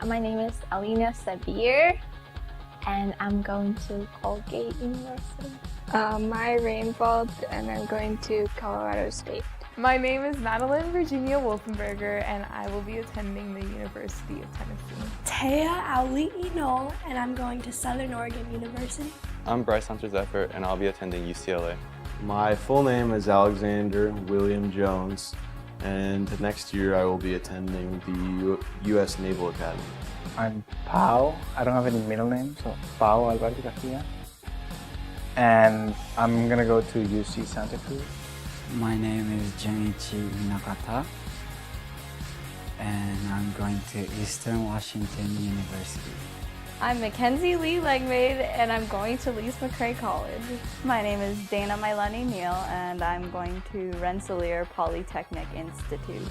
My name is Alina Sabir, and I'm going to Colgate University. My Rainbow, and I'm going to Colorado State. My name is Madeline Virginia Wolfenberger, and I will be attending the University of Tennessee. Taya Auli'i Noel, and I'm going to Southern Oregon University. I'm Bryce Hunter Zephyr, and I'll be attending UCLA. My full name is Alexander William Jones, and next year I will be attending the U.S. Naval Academy. I'm Pao. I don't have any middle name, so Pao Alberto Garcia. And I'm gonna go to UC Santa Cruz. My name is Junichi Minakata, and I'm going to Eastern Washington University. I'm Mackenzie Lee Legmaid, and I'm going to Lise McRae College. My name is Dana Mailani Neal, and I'm going to Rensselaer Polytechnic Institute.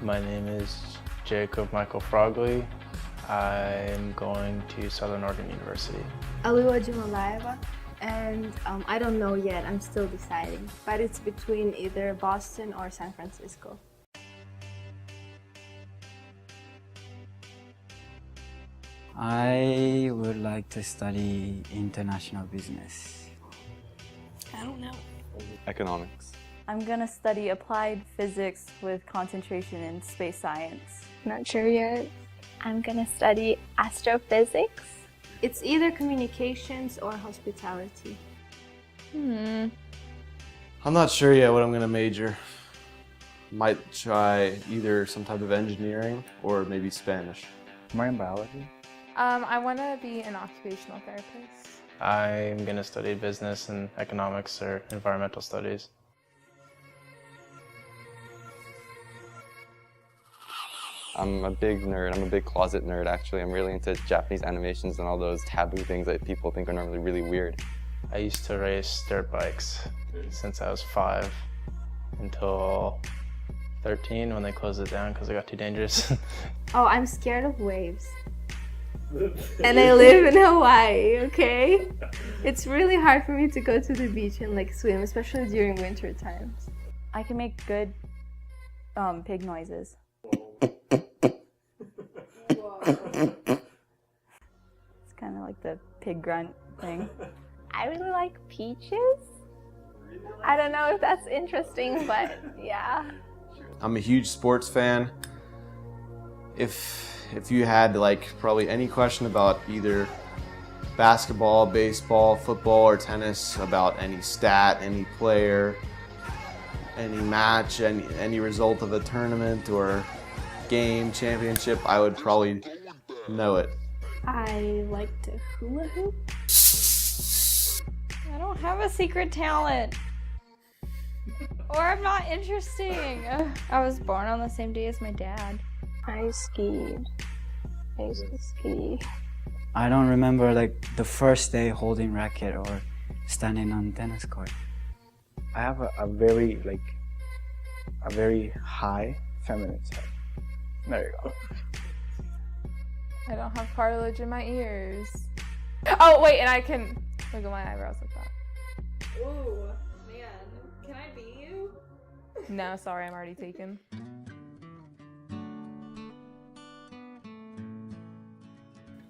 My name is Jacob Michael Frogley. I'm going to Southern Oregon University. Aliwa Jumalayeva, and I don't know yet, I'm still deciding, but it's between either Boston or San Francisco. I would like to study international business. I don't know. Economics. I'm going to study applied physics with concentration in space science. Not sure yet. I'm going to study astrophysics. It's either communications or hospitality. I'm not sure yet what I'm going to major. Might try either some type of engineering or maybe Spanish. Marine biology. I want to be an occupational therapist. I'm going to study business and economics or environmental studies. I'm a big nerd. I'm a big closet nerd, actually. I'm really into Japanese animations and all those taboo things that people think are normally really weird. I used to race dirt bikes since I was 5 until 13 when they closed it down because it got too dangerous. Oh, I'm scared of waves. And I live in Hawaii, okay? It's really hard for me to go to the beach and like swim, especially during winter times. I can make good pig noises. It's kind of like the pig grunt thing. I really like peaches. I don't know if that's interesting, but yeah. I'm a huge sports fan. If you had like probably any question about either basketball, baseball, football, or tennis, about any stat, any player, any match, any result of a tournament or game, championship, I would probably know it. I like to hula hoop. I don't have a secret talent. Or I'm not interesting. I was born on the same day as my dad. I skied. I used to ski. I don't remember like the first day holding racket or standing on tennis court. I have a very high feminine side. There you go. I don't have cartilage in my ears. Oh, wait, and I can wiggle my eyebrows like that. Ooh, man. Can I be you? No, sorry, I'm already taken.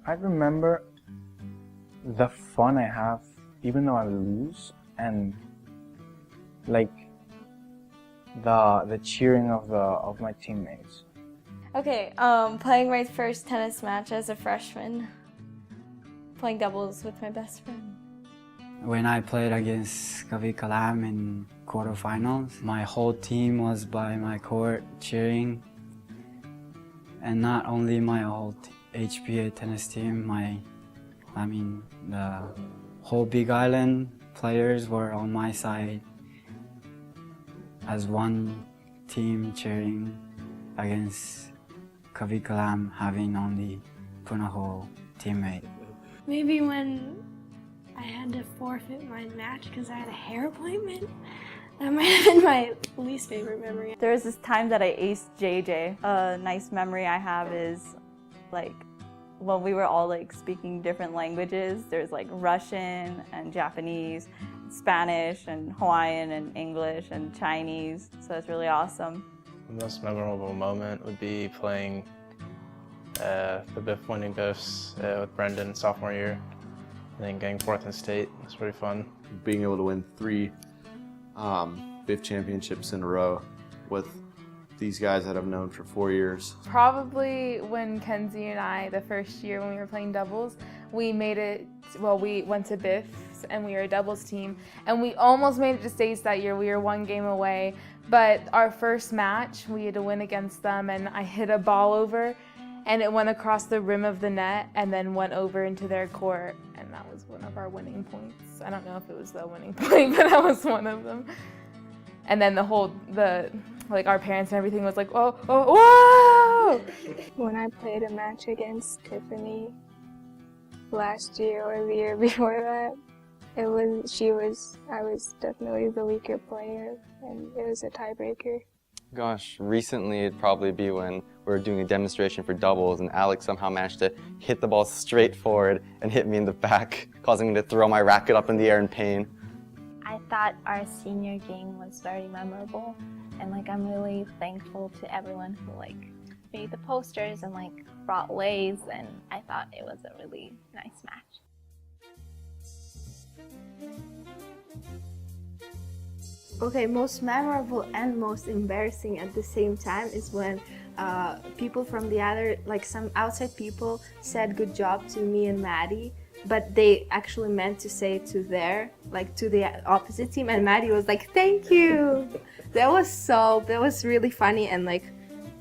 I remember the fun I have even though I lose, and like the cheering of my teammates. Okay, playing my first tennis match as a freshman. Playing doubles with my best friend. When I played against Kavi Kalam in quarterfinals, my whole team was by my court cheering. And not only my whole HPA tennis team, the whole Big Island players were on my side as one team cheering against Kavi Kalam having only Punahou teammate. Maybe when I had to forfeit my match because I had a hair appointment. That might have been my least favorite memory. There was this time that I aced JJ. A nice memory I have is like when we were all like speaking different languages. There's like Russian and Japanese, Spanish and Hawaiian and English and Chinese. So it's really awesome. The most memorable moment would be playing the BIF winning BIFs with Brendan sophomore year, and then getting 4th in state. It's pretty fun. Being able to win 3 BIF championships in a row with these guys that I've known for 4 years. Probably when Kenzie and I, the first year when we were playing doubles, we made it, well, we went to BIFs and we were a doubles team, and we almost made it to states that year. We were 1 game away, but our first match, we had to win against them, and I hit a ball over, and it went across the rim of the net and then went over into their court, and that was one of our winning points. I don't know if it was the winning point, but that was one of them. And then like our parents and everything was like, oh, whoa! When I played a match against Tiffany last year or the year before that, I was definitely the weaker player, and it was a tiebreaker. Gosh, recently it'd probably be when we were doing a demonstration for doubles and Alex somehow managed to hit the ball straight forward and hit me in the back, causing me to throw my racket up in the air in pain. I thought our senior game was very memorable, and like I'm really thankful to everyone who like made the posters and like brought leis, and I thought it was a really nice match. Okay, most memorable and most embarrassing at the same time is when people from the other, like some outside people, said good job to me and Maddie, but they actually meant to say to the opposite team, and Maddie was like, thank you. That was really funny and like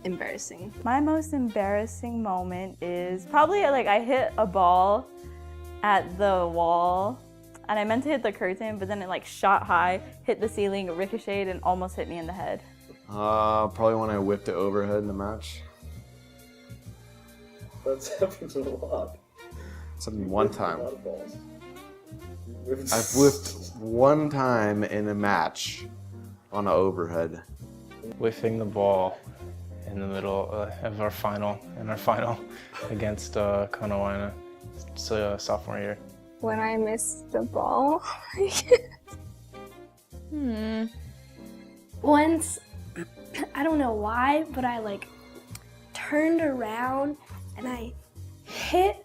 embarrassing. My most embarrassing moment is probably like I hit a ball at the wall, and I meant to hit the curtain, but then it like shot high, hit the ceiling, ricocheted, and almost hit me in the head. Probably when I whipped it overhead in the match. That's happened a lot. It's happened one time. I've whipped one time in a match on an overhead. Whiffing the ball in the middle of our final, against Konawaina, sophomore year. When I missed the ball. Once, I don't know why, but I like turned around and I hit,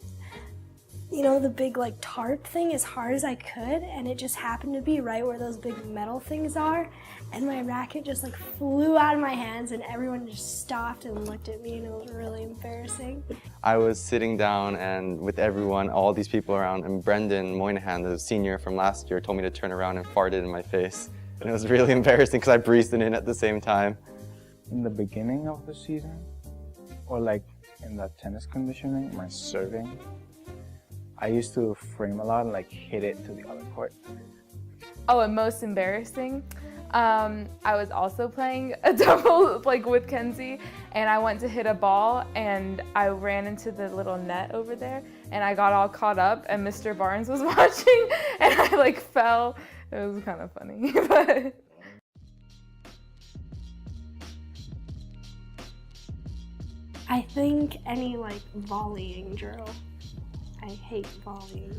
the big like tarp thing as hard as I could, and it just happened to be right where those big metal things are, and my racket just like flew out of my hands, and everyone just stopped and looked at me, and it was really embarrassing. I was sitting down and with everyone, all these people around, and Brendan Moynihan, the senior from last year, told me to turn around and farted in my face. And it was really embarrassing because I breathed it in at the same time. In the beginning of the season, or like in the tennis conditioning, my serving, I used to frame a lot and like hit it to the other court. Oh, and most embarrassing? I was also playing a double like with Kenzie, and I went to hit a ball and I ran into the little net over there, and I got all caught up, and Mr. Barnes was watching, and I like fell. It was kind of funny, but. I think any like volleying drill. I hate volleying.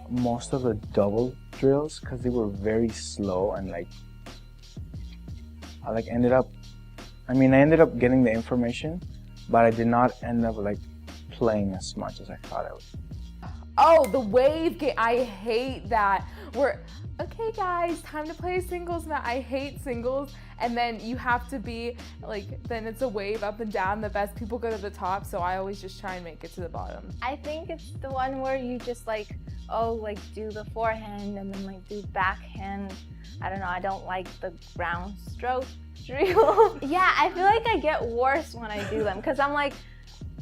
Most of the double drills, because they were very slow, and like I ended up getting the information, but I did not end up like playing as much as I thought I would. Oh, the wave game, I hate that. Okay guys, time to play singles now. I hate singles, and then you have to be like, then it's a wave up and down. The best people go to the top, so I always just try and make it to the bottom. I think it's the one where you just do the forehand and then like do backhand. I don't know, I don't like the ground stroke drill. Yeah, I feel like I get worse when I do them because I'm like,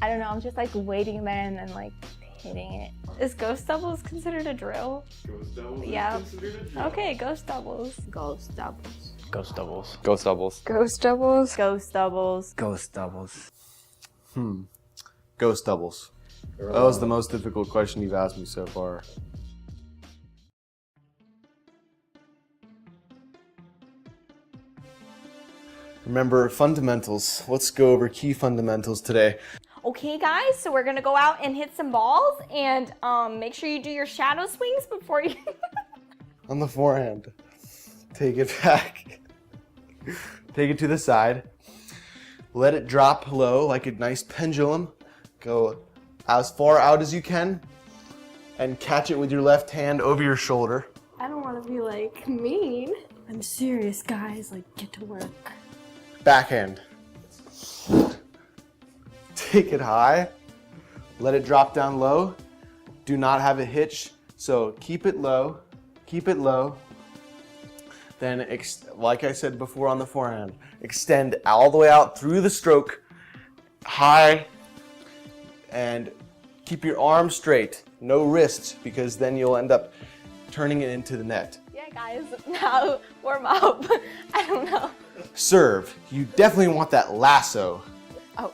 I don't know, I'm just like waiting there and then like hitting it. Is ghost doubles considered a drill? Ghost doubles Yeah. is considered a drill. Okay, ghost doubles. Ghost doubles. Ghost doubles. Ghost doubles. Ghost doubles. Ghost doubles. Ghost doubles. Ghost doubles. That was the most difficult question you've asked me so far. Remember, fundamentals. Let's go over key fundamentals today. Okay guys, so we're gonna go out and hit some balls, and make sure you do your shadow swings before you... On the forehand. Take it back. Take it to the side. Let it drop low like a nice pendulum. Go as far out as you can and catch it with your left hand over your shoulder. I don't want to be like mean. I'm serious, guys. Like, get to work. Backhand. Take it high. Let it drop down low. Do not have a hitch, so keep it low. Keep it low. Then, like I said before on the forehand, extend all the way out through the stroke, high, and keep your arm straight. No wrist, because then you'll end up turning it into the net. Yeah, guys, now warm up. I don't know. Serve. You definitely want that lasso. Oh.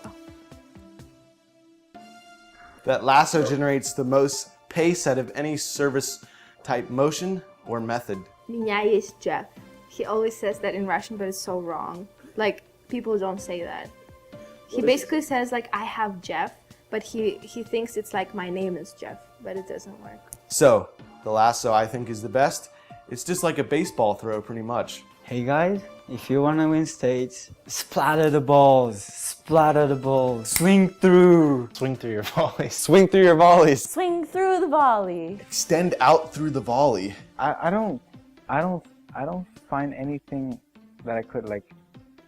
That lasso generates the most pace out of any service type motion or method. Меня есть Jeff. He always says that in Russian, but it's so wrong. Like, people don't say that. He basically says, like, I have Jeff, but he thinks it's like my name is Jeff, but it doesn't work. So, the lasso I think is the best. It's just like a baseball throw pretty much. Hey guys, if you want to win states, splatter the balls, swing through. Swing through your volleys. Swing through your volleys. Swing through the volley. Extend out through the volley. I don't find anything that I could like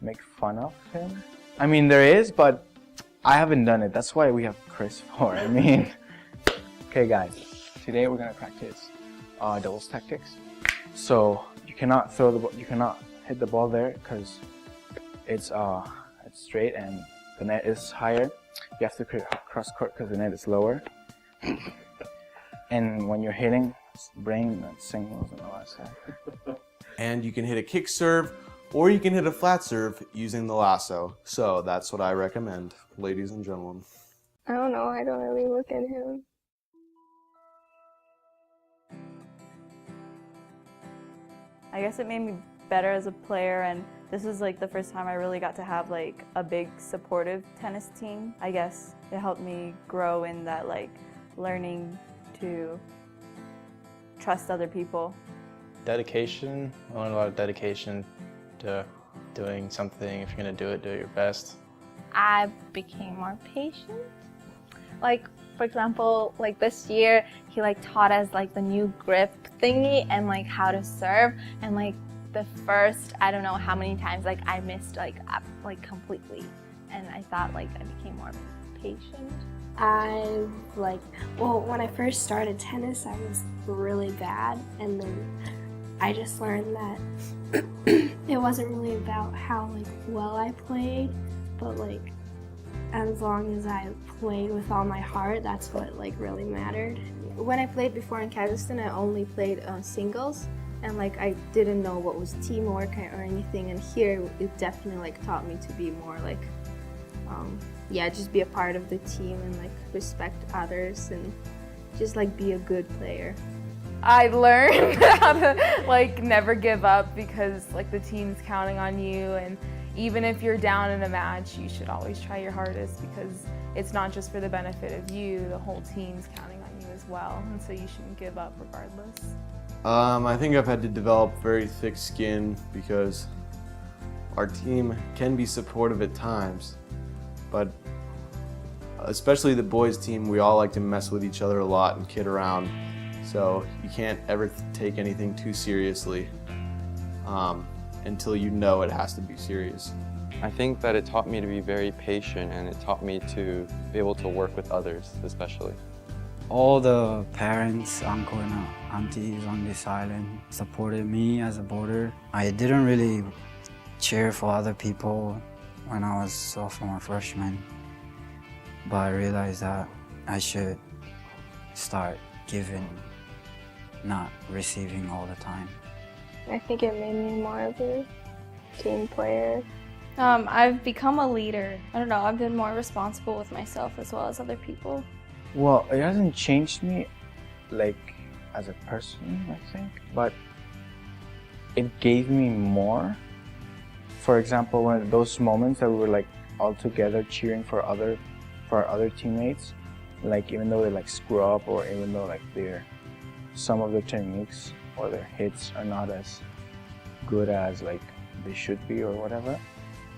make fun of him. I mean, there is, but I haven't done it. That's why we have Chris for. I mean, okay, guys. Today we're gonna practice doubles tactics. So you cannot throw the ball. You cannot hit the ball there because it's straight and the net is higher. You have to create cross court because the net is lower. And when you're hitting, bring signals and all that stuff. And you can hit a kick serve or you can hit a flat serve using the lasso. So that's what I recommend, ladies and gentlemen. I don't know, I don't really look at him. I guess it made me better as a player, and this was like the first time I really got to have like a big supportive tennis team. I guess it helped me grow in that, like, learning to trust other people. Dedication. I learned a lot of dedication to doing something. If you're gonna do it your best. I became more patient. Like, for example, like this year, he like taught us like the new grip thingy and like how to serve, and like the first, I don't know how many times like I missed like up like completely, and I thought like I became more patient. When I first started tennis, I was really bad, and then I just learned that it wasn't really about how like well I played, but like as long as I played with all my heart, that's what like really mattered. When I played before in Kazakhstan, I only played singles, and like I didn't know what was teamwork or anything, and here it definitely like taught me to be more like just be a part of the team and like respect others and just like be a good player. I learned how to like never give up, because like the team's counting on you, and even if you're down in a match, you should always try your hardest, because it's not just for the benefit of you, the whole team's counting on you as well, and so you shouldn't give up regardless. I think I've had to develop very thick skin because our team can be supportive at times, but especially the boys team, we all like to mess with each other a lot and kid around, so you can't ever take anything too seriously until you know it has to be serious. I think that it taught me to be very patient, and it taught me to be able to work with others, especially. All the parents, uncle and aunties on this island supported me as a boarder. I didn't really cheer for other people when I was sophomore, freshman, but I realized that I should start giving, not receiving all the time. I think it made me more of a team player. I've become a leader. I don't know, I've been more responsible with myself as well as other people. Well, it hasn't changed me, like, as a person, I think, but it gave me more. For example, when those moments that we were like all together cheering for our other teammates, like even though they like screw up, or even though like some of their techniques or their hits are not as good as like they should be or whatever,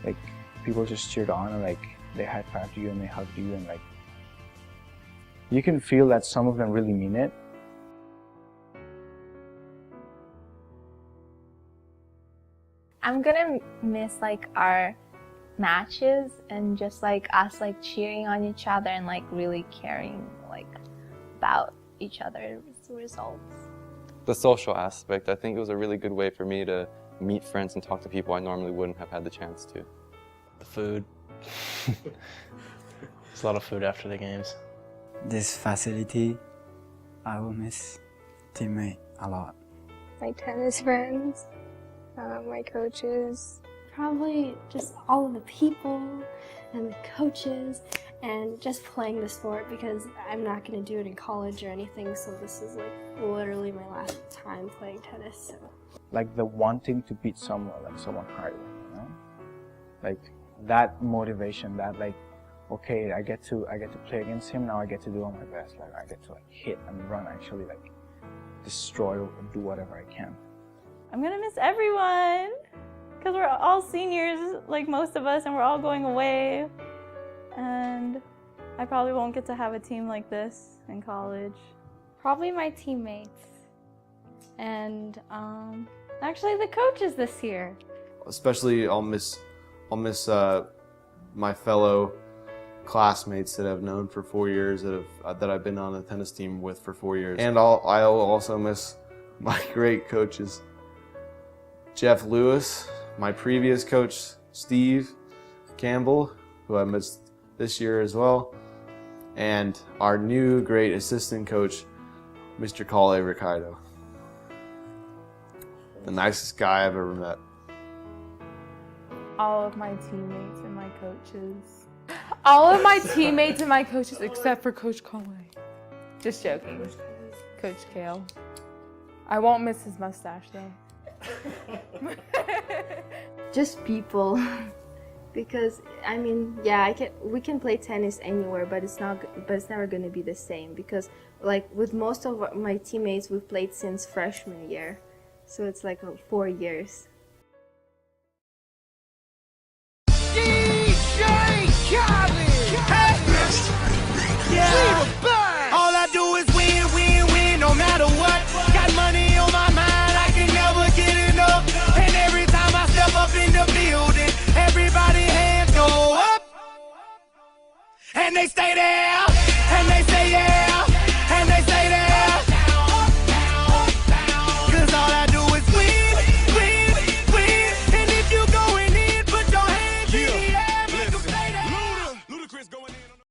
like people just cheered on and like they high-fived you and they hugged you and like you can feel that some of them really mean it. I'm gonna miss like our matches and just like us like cheering on each other and like really caring like about each other's results. The social aspect, I think it was a really good way for me to meet friends and talk to people I normally wouldn't have had the chance to. The food. There's a lot of food after the games. This facility, I will miss teammate a lot. My tennis friends, my coaches. Probably just all of the people and the coaches and just playing the sport because I'm not going to do it in college or anything, so this is like literally my last time playing tennis. So. Like the wanting to beat someone harder, you know? Like that motivation, that like, okay, I get to play against him, now I get to do all my best. Like I get to like hit and run, actually like destroy or do whatever I can. I'm gonna miss everyone because we're all seniors, like most of us, and we're all going away. And I probably won't get to have a team like this in college. Probably my teammates. And actually the coaches this year. Especially I'll miss my fellow classmates that I've known for 4 years, that I've been on the tennis team with for 4 years. And I'll also miss my great coaches. Jeff Lewis, my previous coach, Steve Campbell, who I missed this year as well, and our new great assistant coach, Mr. Kale Ricardo. The nicest guy I've ever met. All of my teammates and my coaches. All of my teammates and my coaches except for Coach Conway. Just joking. Coach Kale. I won't miss his mustache though. Just people. Because I mean, yeah, we can play tennis anywhere, but it's never going to be the same because like with most of my teammates we've played since freshman year. So it's like 4 years. All I do is win, win, win, no matter what. Got money on my mind, I can never get enough. And every time I step up in the building, everybody hands go up. And they stay there.